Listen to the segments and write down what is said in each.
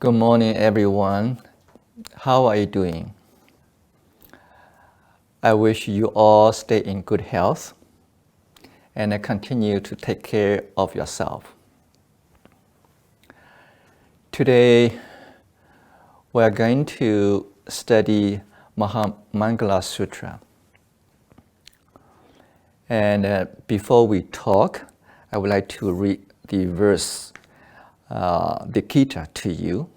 Good morning, everyone. How are you doing? I wish you all stay in good health and continue to take care of yourself. Today, we are going to study Mahamangala Sutra. And before we talk, I would like to read the verse, the Gita, to you.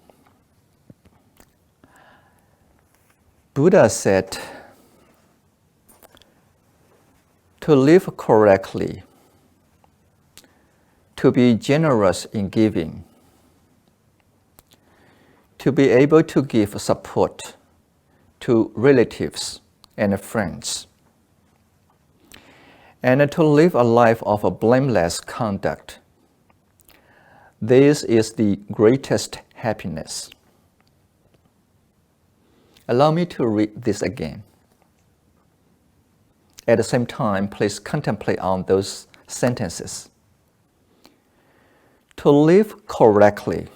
Buddha said, to live correctly, to be generous in giving, to be able to give support to relatives and friends, and to live a life of a blameless conduct. This is the greatest happiness. Allow me to read this again. At the same time, please contemplate on those sentences. To live correctly,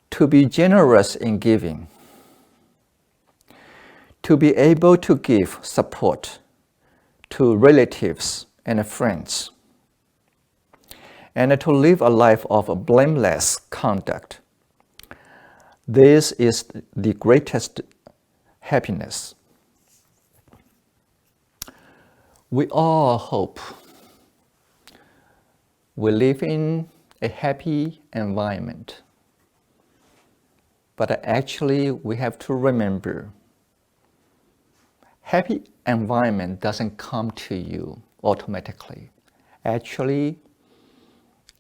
to be generous in giving, to be able to give support to relatives and friends, and to live a life of blameless conduct. This is the greatest happiness. We all hope we live in a happy environment. But actually, we have to remember, happy environment doesn't come to you automatically. Actually,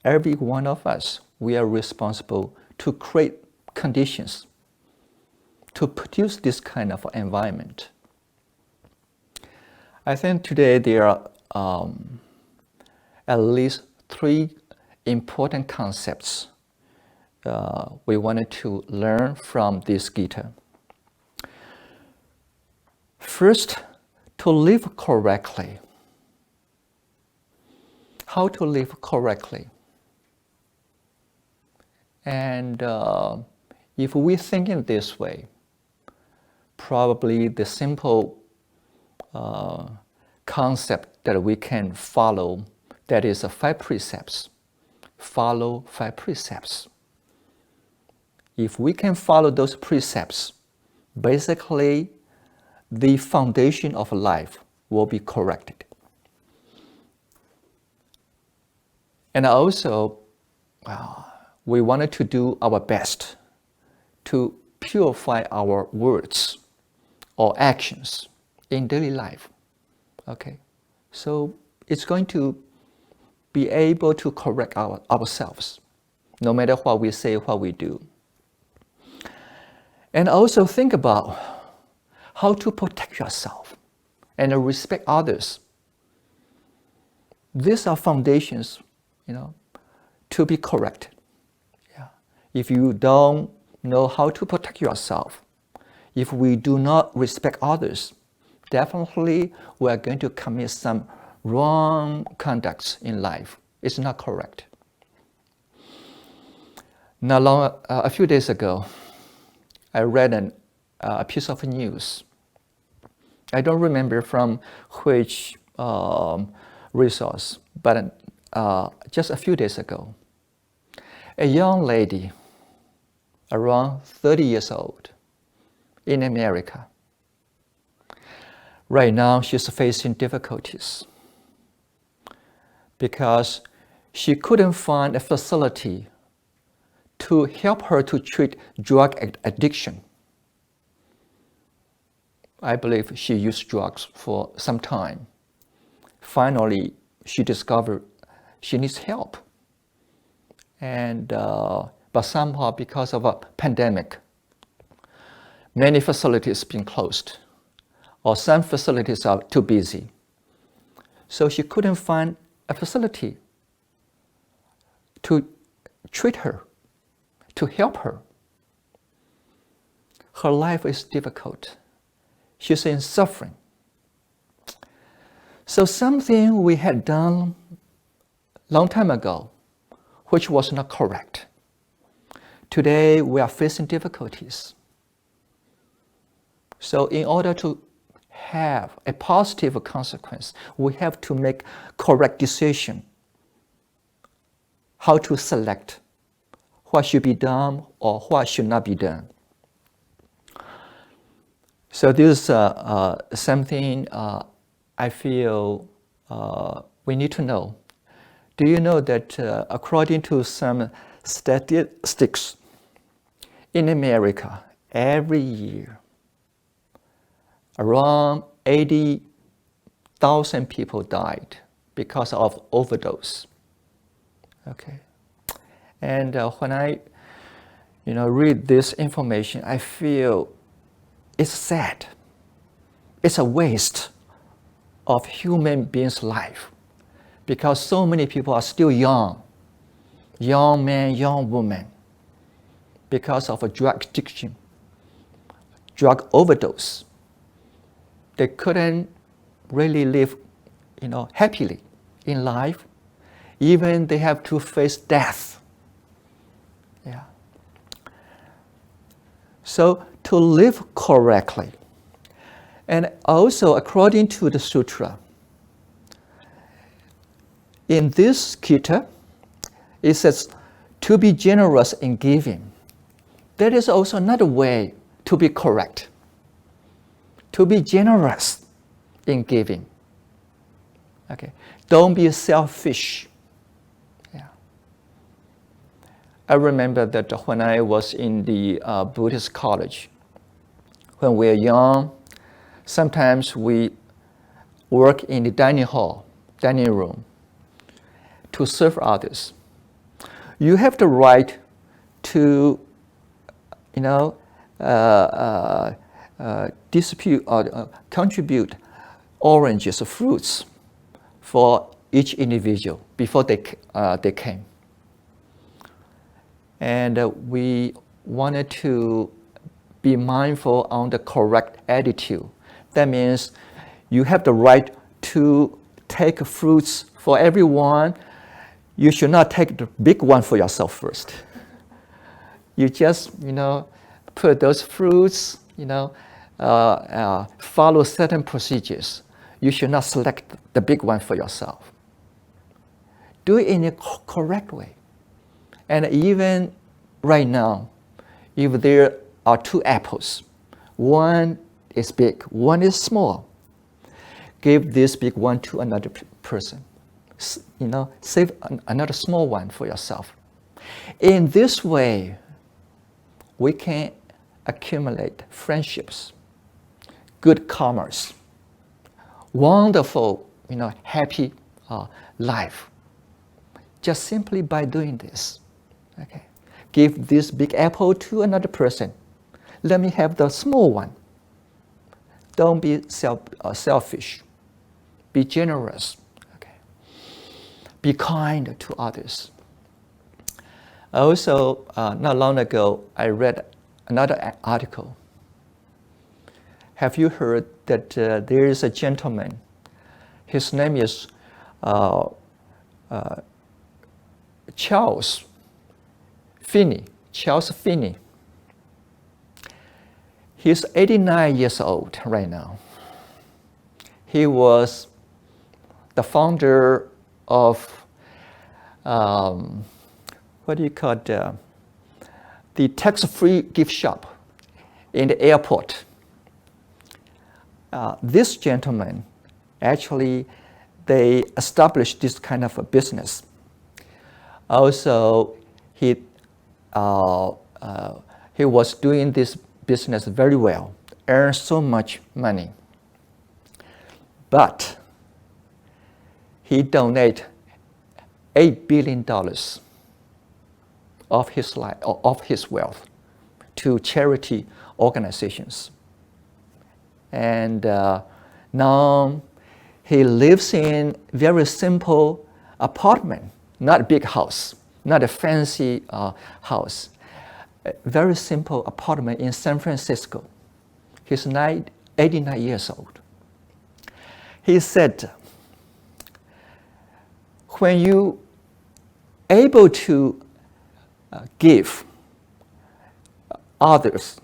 every one of us, we are responsible to create conditions to produce this kind of environment. I think today there are at least three important concepts we wanted to learn from this Gita. First, to live correctly. How to live correctly? And if we think in this way, probably the simple concept that we can follow, that is 5 precepts. Follow 5 precepts. If we can follow those precepts, basically the foundation of life will be corrected. And also, we wanted to do our best to purify our words or actions in daily life. Okay, so it's going to be able to correct ourselves, no matter what we say, what we do. And also think about how to protect yourself and respect others. These are foundations, to be corrected. If you don't know how to protect yourself, if we do not respect others, definitely we are going to commit some wrong conducts in life. It's not correct. Now, a few days ago, I read a piece of news. I don't remember from which resource, but just a few days ago, a young lady around 30 years old in America. Right now, she's facing difficulties because she couldn't find a facility to help her to treat drug addiction. I believe she used drugs for some time. Finally, she discovered she needs help. And but somehow, because of a pandemic, many facilities been closed, or some facilities are too busy. So she couldn't find a facility to treat her, to help her. Her life is difficult. She's in suffering. So something we had done long time ago, which was not correct, Today we are facing difficulties. So in order to have a positive consequence, we have to make correct decision. How to select what should be done or what should not be done. So this is something I feel we need to know. Do you know that according to some statistics, in America, every year, around 80,000 people died because of overdose. Okay, and when I, read this information, I feel it's sad. It's a waste of human beings' life, because so many people are still young men, young women, because of a drug addiction, drug overdose. They couldn't really live, happily in life. Even they have to face death. Yeah. So to live correctly, and also according to the sutra, in this Gita, it says to be generous in giving. That is also another way to be correct. To be generous in giving. Okay. Don't be selfish. Yeah. I remember that when I was in the Buddhist college, when we were young, sometimes we work in the dining room, to serve others. You have the right to, distribute or contribute oranges or fruits for each individual before they came. And we wanted to be mindful on the correct attitude. That means you have the right to take fruits for everyone. You should not take the big one for yourself first. You just, put those fruits, follow certain procedures. You should not select the big one for yourself. Do it in a correct way. And even right now, if there are two apples, one is big, one is small, give this big one to another person. Save another small one for yourself. In this way, we can accumulate friendships, good karmas, wonderful, happy life, just simply by doing this. Okay, give this big apple to another person. Let me have the small one. Don't be selfish. Be generous. Okay. Be kind to others. Also, not long ago, I read another article. Have you heard that there is a gentleman? His name is Charles Finney. He's 89 years old right now. He was the founder of the tax-free gift shop in the airport. This gentleman, actually, they established this kind of a business. Also, he was doing this business very well, earned so much money. But he donated $8 billion of his wealth to charity organizations. And now he lives in very simple apartment, not a big house, not a fancy house, a very simple apartment in San Francisco. He's 89 years old. He said, when you able to give others.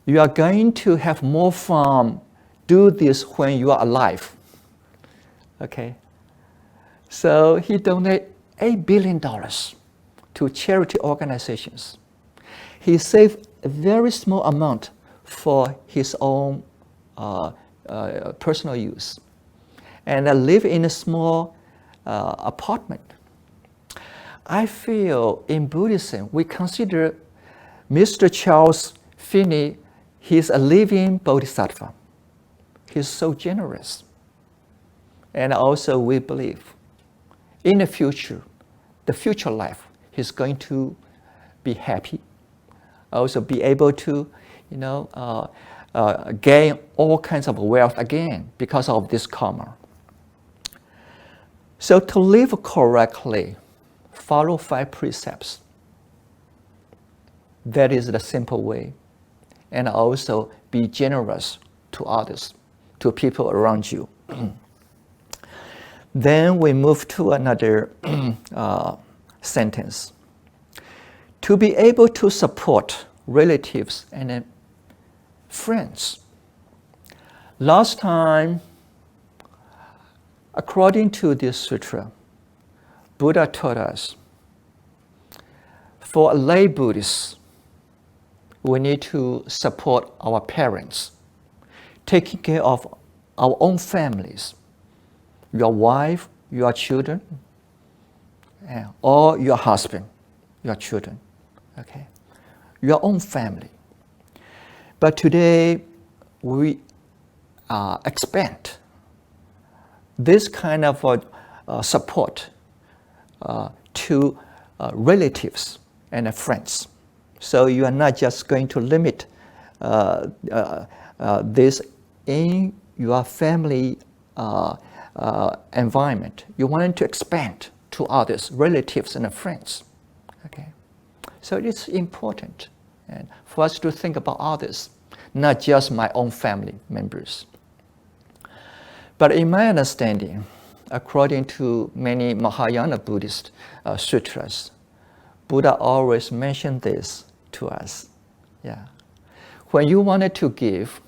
You are going to have more fun do this when you are alive. Okay? So he donated $8 billion to charity organizations. He saved a very small amount for his own personal use. And I live in a small apartment. I feel in Buddhism, we consider Mr. Charles Finney, he's a living bodhisattva. He's so generous. And also we believe in the future life, he's going to be happy, also be able to, gain all kinds of wealth again because of this karma. So to live correctly, follow 5 precepts. That is the simple way. And also be generous to others, to people around you. Then we move to another sentence. To be able to support relatives and friends. Last time, according to this sutra, Buddha taught us, for a lay Buddhist, we need to support our parents, taking care of our own families, your wife, your children, or your husband, your children, okay? Your own family. But today, we expand this kind of support to relatives and friends. So you are not just going to limit this in your family environment. You want to expand to others, relatives and friends. Okay, so it's important and for us to think about others, not just my own family members. But in my understanding, according to many Mahayana Buddhist sutras, Buddha always mentioned this to us. Yeah, when you wanted to give,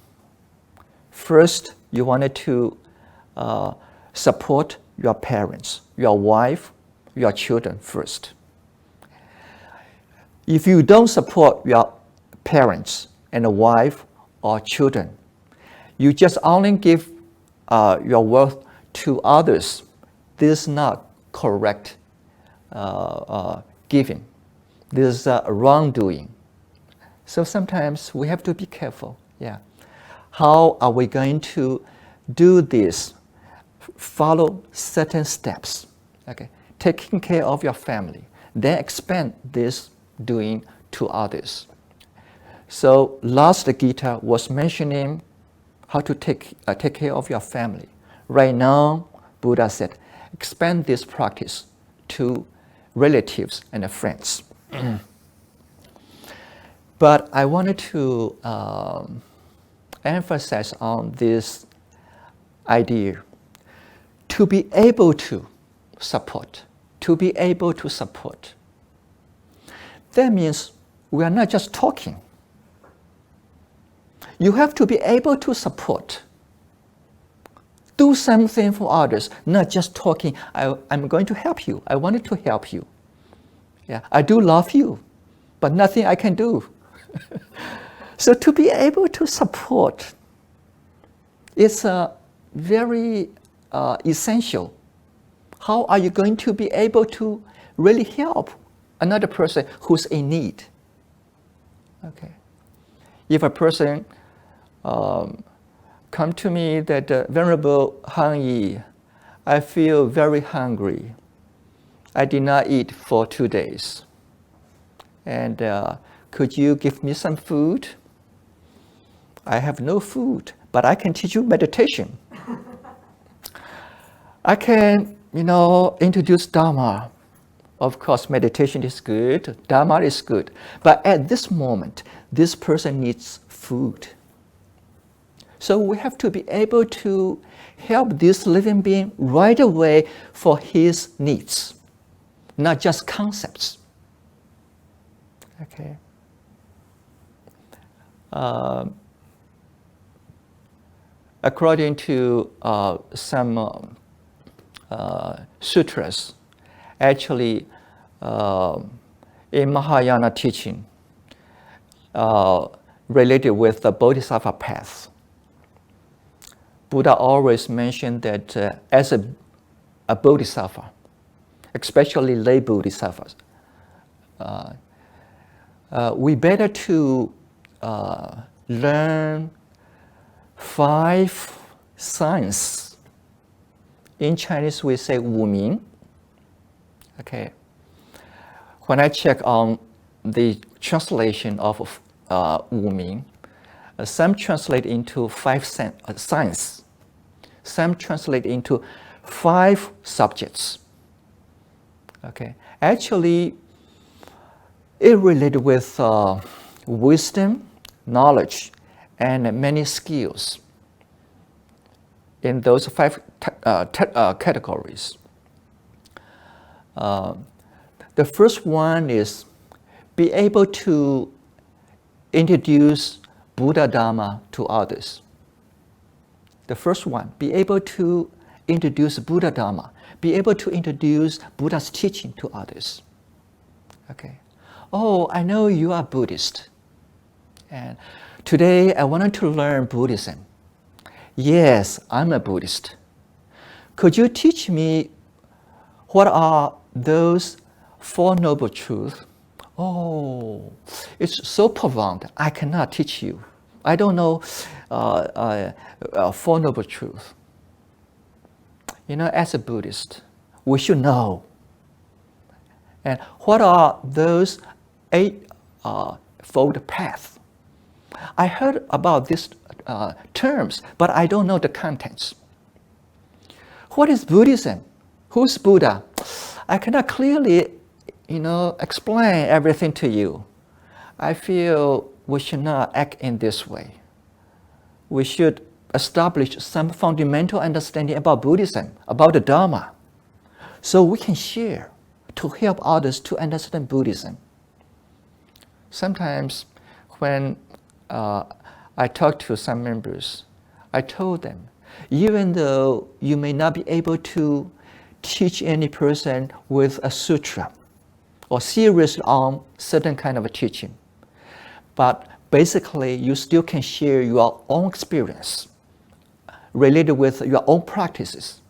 first you wanted to support your parents, your wife, your children first. If you don't support your parents and wife or children, you just only give your wealth to others. This is not correct giving. This is wrongdoing. So sometimes we have to be careful. Yeah, how are we going to do this? Follow certain steps. Okay, taking care of your family, then expand this doing to others. So last Gita was mentioning how to take care of your family. Right now, Buddha said, expand this practice to relatives and friends. But I wanted to emphasize on this idea, to be able to support, That means we are not just talking. You have to be able to support. Do something for others, not just talking, I'm going to help you. I wanted to help you. Yeah, I do love you, but nothing I can do. So to be able to support is very essential. How are you going to be able to really help another person who's in need? Okay. If a person come to me that Venerable Han Yi, I feel very hungry. I did not eat for 2 days. And could you give me some food? I have no food, but I can teach you meditation. I can, introduce Dharma. Of course, meditation is good, Dharma is good. But at this moment, this person needs food. So we have to be able to help this living being right away for his needs, not just concepts. Okay. according to some sutras, actually in Mahayana teaching, related with the Bodhisattva path, Buddha always mentioned that as a Bodhisattva, especially lay Bodhisattvas, we better to learn 5 signs. In Chinese, we say 五明. Okay. When I check on the translation of 五明, some translate into 5 signs. Some translate into 5 subjects. Okay. Actually, it related with wisdom, knowledge, and many skills in those 5 categories. The first one is be able to introduce Buddha Dharma to others. The first one, be able to introduce Buddha Dharma, be able to introduce Buddha's teaching to others. Okay. Oh, I know you are Buddhist, and today I wanted to learn Buddhism. Yes, I'm a Buddhist. Could you teach me what are those 4 Noble Truths? Oh, it's so profound, I cannot teach you. I don't know 4 Noble Truths. You know, as a Buddhist, we should know. And what are those 8-fold paths? I heard about these terms, but I don't know the contents. What is Buddhism? Who's Buddha? I cannot clearly, explain everything to you. I feel we should not act in this way. We should establish some fundamental understanding about Buddhism, about the Dharma, so we can share to help others to understand Buddhism. Sometimes when I talk to some members, I told them, even though you may not be able to teach any person with a sutra or seriously on certain kind of a teaching, but basically you still can share your own experience related with your own practices.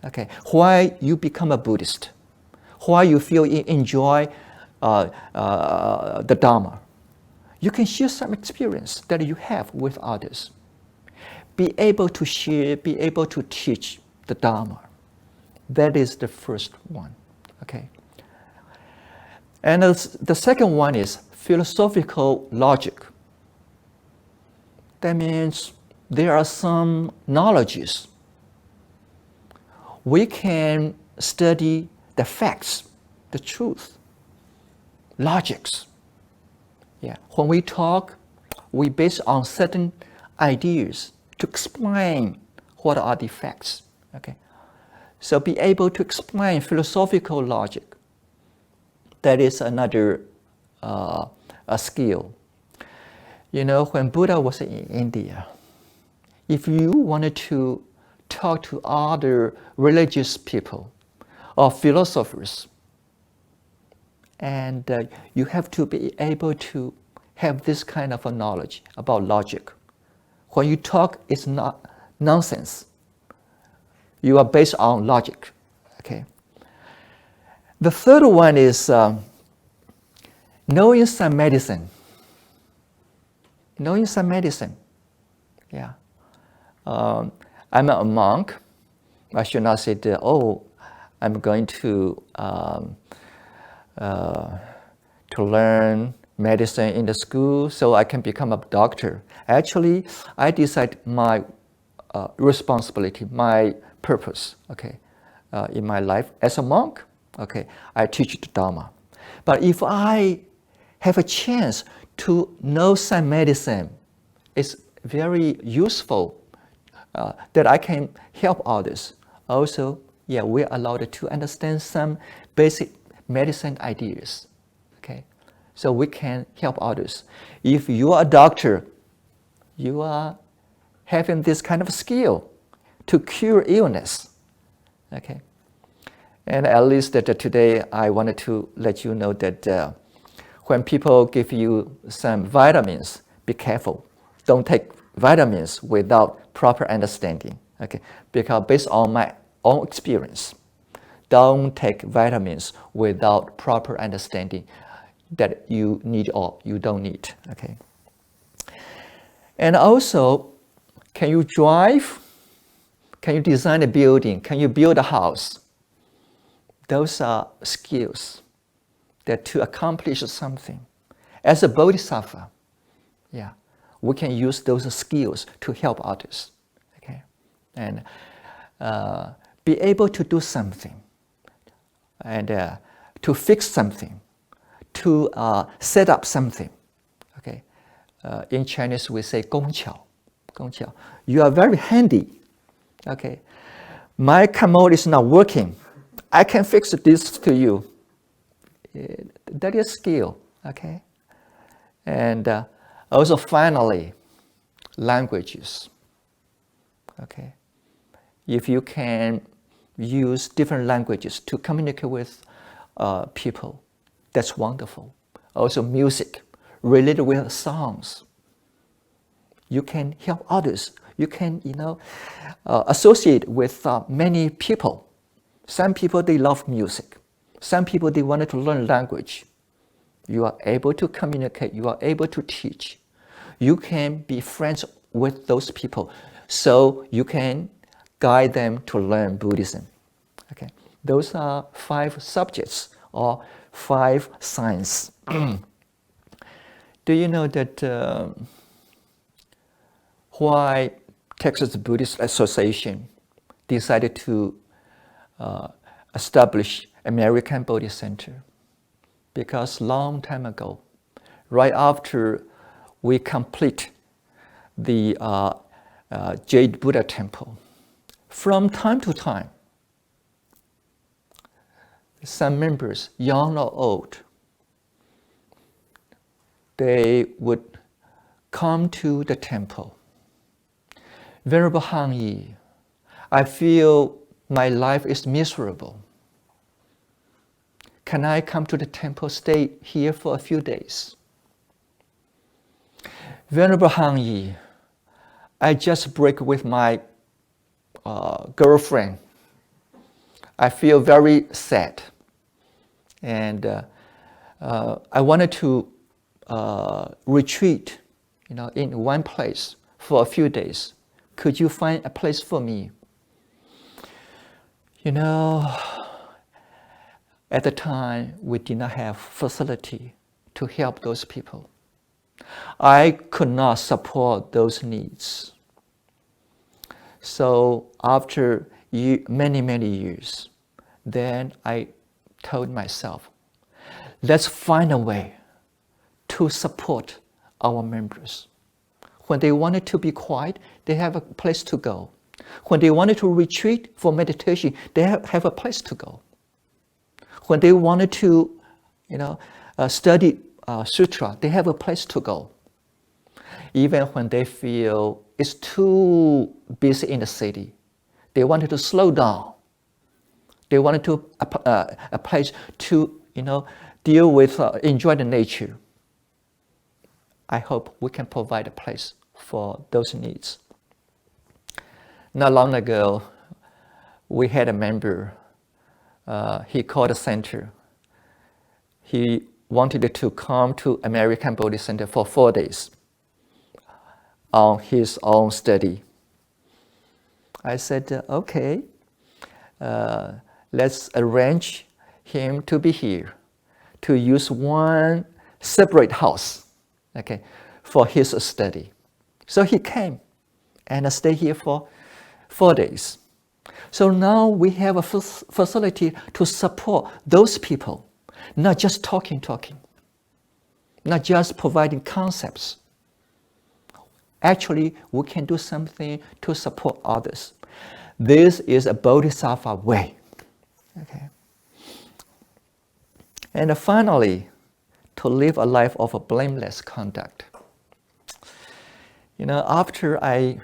Okay, why you become a Buddhist, why you feel you enjoy the Dharma. You can share some experience that you have with others. Be able to share, be able to teach the Dharma. That is the first one. Okay. And the second one is philosophical logic. That means there are some knowledges. We can study the facts, the truth, logics. Yeah. When we talk, we base on certain ideas to explain what are the facts. Okay. So be able to explain philosophical logic. That is another a skill. When Buddha was in India, if you wanted to talk to other religious people or philosophers, and you have to be able to have this kind of a knowledge about logic. When you talk, it's not nonsense. You are based on logic. Okay. The third one is knowing some medicine. Knowing some medicine. Yeah. I'm a monk. I should not say that, I'm going to learn medicine in the school so I can become a doctor. Actually, I decide my responsibility, my purpose, okay, in my life as a monk. Okay, I teach the Dharma. But if I have a chance to know some medicine, it's very useful that I can help others. Also, we're allowed to understand some basic medicine ideas. Okay, so we can help others. If you are a doctor, you are having this kind of skill to cure illness. Okay, and at least that today I wanted to let you know that when people give you some vitamins, be careful. Don't take vitamins without proper understanding. Okay, because based on my own experience, don't take vitamins without proper understanding that you need or you don't need. Okay. And also, can you drive? Can you design a building? Can you build a house? Those are skills that to accomplish something. As a bodhisattva, we can use those skills to help others. Okay, and be able to do something, and to fix something, to set up something. Okay, in Chinese we say 工巧. You are very handy. Okay, my commode is not working. I can fix this to you. That is skill. Okay, and also finally, languages. Okay, if you can use different languages to communicate with people, that's wonderful. Also music, related with songs. You can help others. You can, associate with many people. Some people, they love music. Some people, they wanted to learn language. You are able to communicate. You are able to teach. You can be friends with those people, so you can guide them to learn Buddhism. Okay, those are 5 subjects or 5 signs. Do you know that why Texas Buddhist Association decided to establish American Buddhist Center? Because long time ago, right after we complete the Jade Buddha Temple, from time to time, some members, young or old, they would come to the temple. Venerable Han Yi, I feel my life is miserable. Can I come to the temple, stay here for a few days? Venerable Han Yi, I just break with my girlfriend. I feel very sad. And I wanted to retreat, in one place for a few days. Could you find a place for me? At the time, we did not have facility to help those people. I could not support those needs. So after many years, then I told myself, let's find a way to support our members. When they wanted to be quiet, they have a place to go. When they wanted to retreat for meditation, they have a place to go. When they wanted to, study sutra, they have a place to go. Even when they feel it's too busy in the city, they wanted to slow down. They wanted to a place to, deal with, enjoy the nature. I hope we can provide a place for those needs. Not long ago, we had a member. He called the center. He wanted to come to American Buddhist Center for 4 days on his own study. I said, okay, let's arrange him to be here, to use one separate house, okay, for his study. So he came and stayed here for 4 days. So now we have a facility to support those people, not just talking, not just providing concepts. Actually, we can do something to support others. This is a bodhisattva way. Okay. And finally, to live a life of a blameless conduct. After I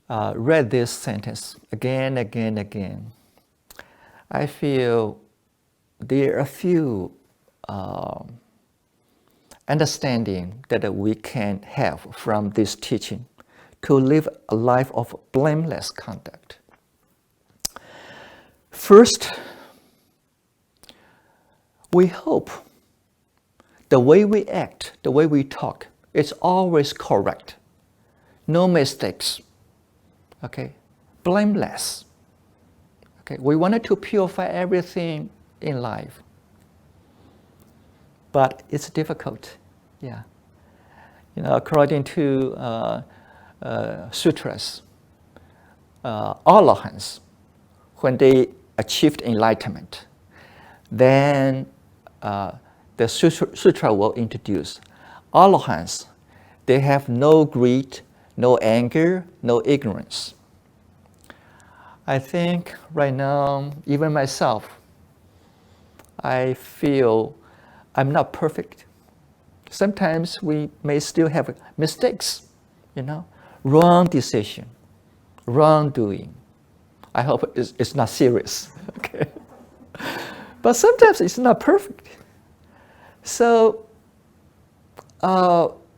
read this sentence again, I feel there are a few understanding that we can have from this teaching to live a life of blameless conduct. First, we hope the way we act, the way we talk, is always correct. No mistakes. Okay? Blameless. Okay? We wanted to purify everything in life. But it's difficult. Yeah. According to sutras, arahants, when they achieved enlightenment, then the sutra will introduce arahants. They have no greed, no anger, no ignorance. I think right now, even myself, I feel I'm not perfect. Sometimes we may still have mistakes, wrong decision, wrongdoing. I hope it's not serious, okay? But sometimes it's not perfect. So,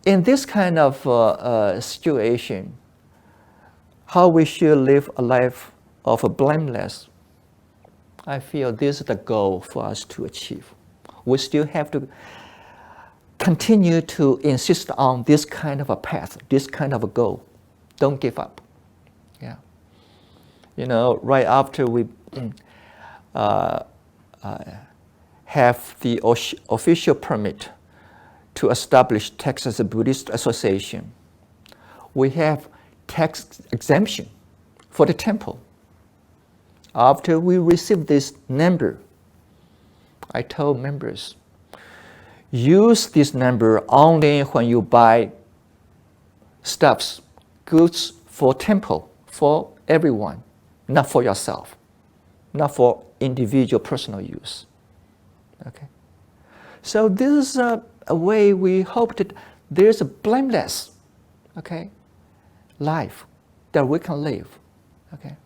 in this kind of situation, how we should live a life of blameless, I feel this is the goal for us to achieve. We still have to continue to insist on this kind of a path, this kind of a goal. Don't give up. Yeah. Right after we have the official permit to establish Texas Buddhist Association, we have tax exemption for the temple. After we received this number, I told members, use this number only when you buy stuffs, goods for temple, for everyone, not for yourself, not for individual personal use. Okay. So this is a way we hope that there's a blameless, life that we can live. Okay.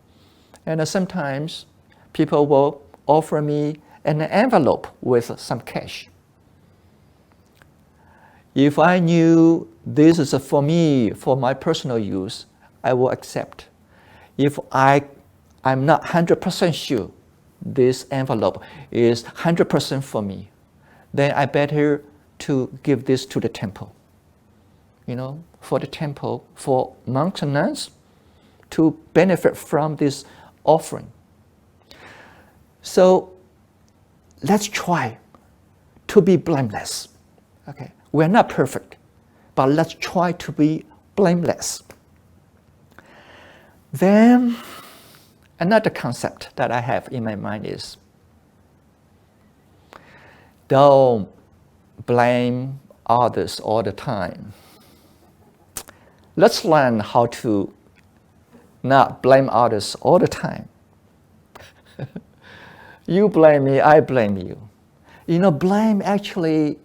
And sometimes people will offer me an envelope with some cash. If I knew this is for me, for my personal use, I will accept. If I'm not 100% sure this envelope is 100% for me, then I better to give this to the temple. For the temple, for monks and nuns to benefit from this offering. So let's try to be blameless. Okay, we're not perfect, but let's try to be blameless. Then another concept that I have in my mind is don't blame others all the time. Let's learn how to not blame others all the time. You blame me, I blame you. Blame actually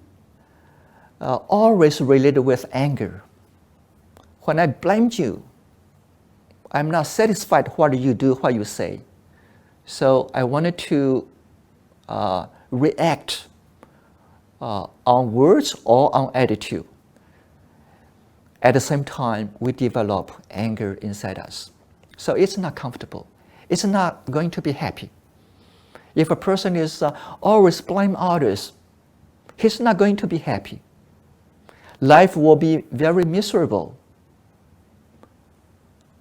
always related with anger. When I blamed you, I'm not satisfied what you do, what you say. So I wanted to react on words or on attitude. At the same time, we develop anger inside us. So it's not comfortable. It's not going to be happy. If a person is always blame others, he's not going to be happy. Life will be very miserable.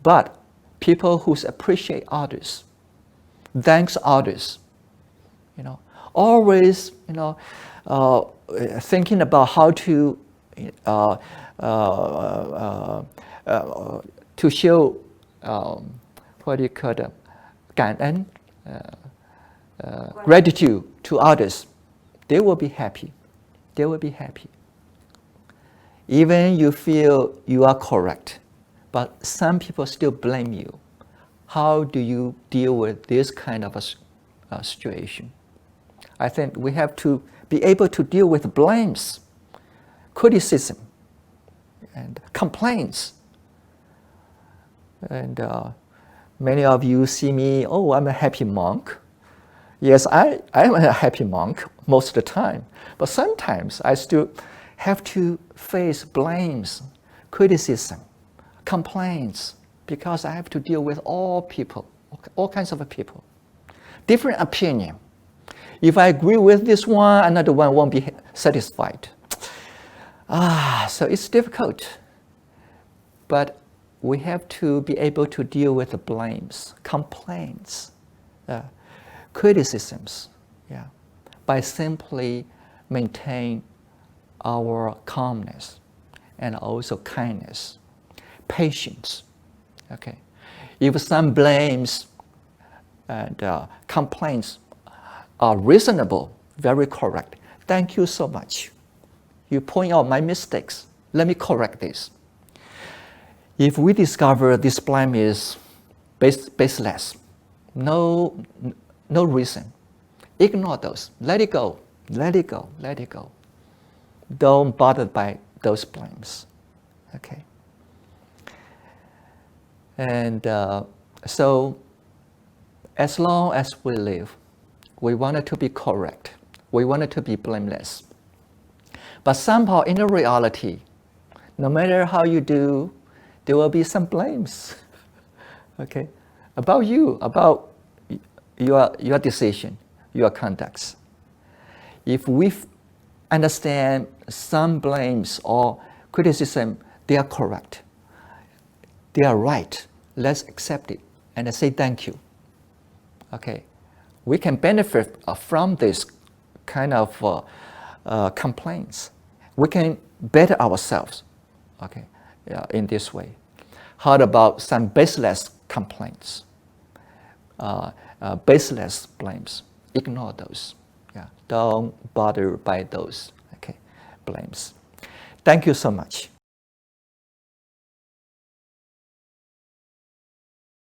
But people who appreciate others, thanks others, always, thinking about how to show what do you call it? 感恩, gratitude to others, they will be happy. They will be happy. Even you feel you are correct, but some people still blame you. How do you deal with this kind of a situation? I think we have to be able to deal with blames, criticism, and complaints. And many of you see me, oh, I'm a happy monk. Yes, I am a happy monk most of the time, but sometimes I still have to face blames, criticism, complaints, because I have to deal with all people, all kinds of people. Different opinion. If I agree with this one, another one won't be satisfied. So it's difficult. But we have to be able to deal with the blames, complaints, criticisms, by simply maintain our calmness and also kindness, patience. Okay, if some blames and complaints are reasonable, very correct. Thank you so much. You point out my mistakes. Let me correct this. If we discover this blame is baseless, no reason, ignore those. Let it go. Let it go. Let it go. Don't bother by those blames. Okay. And so, as long as we live, we want it to be correct. We want it to be blameless. But somehow, in the reality, no matter how you do, there will be some blames, okay, about you, about your decision, your conducts. If we understand some blames or criticism, they are correct, they are right, let's accept it and say thank you. Okay, we can benefit from this kind of complaints. We can better ourselves, okay, in this way. How about some baseless complaints, baseless blames? Ignore those. Don't bother by those, okay, blames. Thank you so much.